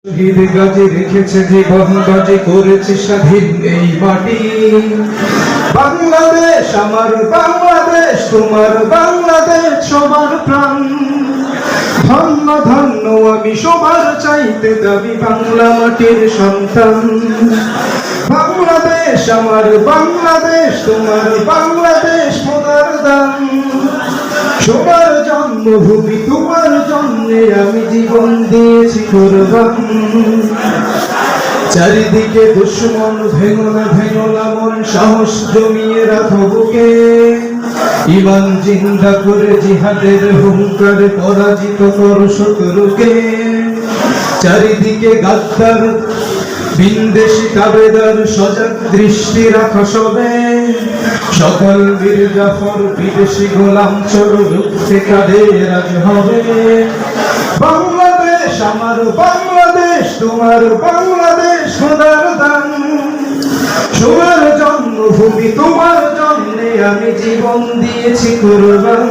শহীদ গাজী রেখেছে জীবন গাজী করেছে স্বাধীন এই মাটি। বাংলাদেশ আমার বাংলাদেশ, তোমার বাংলাদেশ সবার প্রাণ। ধন্য ধন্য আমি সবার চাইতে দাবি বাংলা মাটির সন্তান। বাংলাদেশ আমার বাংলাদেশ, তোমার বাংলাদেশ খোদার দান। সবার জন্মভূমি, তোমার জন্যে আমি জীবন দিয়েছি কোরবান। চারিদিকে দুশ্মন ভেঙোলা ভেঙোলা মন, সাহস জমিয়ে রাখো বুকে। ঈমান জিন্দা করে জিহাদের হুঙ্কারে পরাজিত করো শত্রুকে। চারিদিকে গাদ্দার বিন্দেশি তাবেদার, সজাগ দৃষ্টি রাখো সবে। সকল বীর জাফর বিদেশি গোলাম চোর রুখতে কাদের আজ হবে। বাংলাদেশ আমার বাংলাদেশ, তোমার বাংলাদেশ খোদার দান। সোনার জন্মভূমি, তোমার জন্যে আমি জীবন দিয়েছি কোরবান।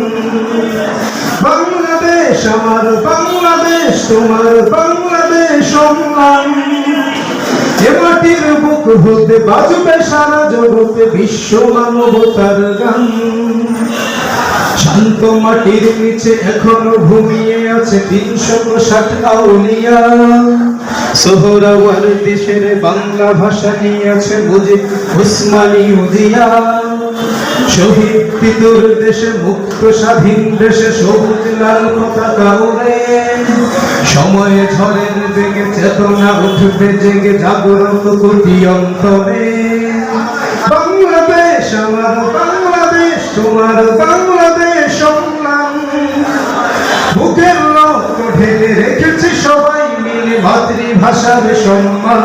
বাংলাদেশ আমার বাংলাদেশ, তোমার বাংলাদেশ সম্মান। এ মাটির বুক হতে বাজবে সারা জগতে বিশ্ব মানবতার গান। শান্ত মাটির নিচে এখনো ঘুমিয়ে আছে ৩৬০ আউলিয়া। সোহরাওয়ার দেশের বাংলা ভাষা নিয়ে আছে মুজিব উসমানী উজিয়া। শহীদ তিতুর দেশে মুক্ত স্বাধীন দেশে সবুজ লাল পতাকা ওড়ে। সময়ে ঝড়ের বেগে চেতনা উঠবে জেগে জাগরত কোটি অন্তরে। বাংলাদেশ আমার বাংলাদেশ, তোমার বাংলাদেশ সংগ্রাম। বুকের রক্ত ঢেলে রেখেছি সবাই মিলে মাতৃভাষার সম্মান।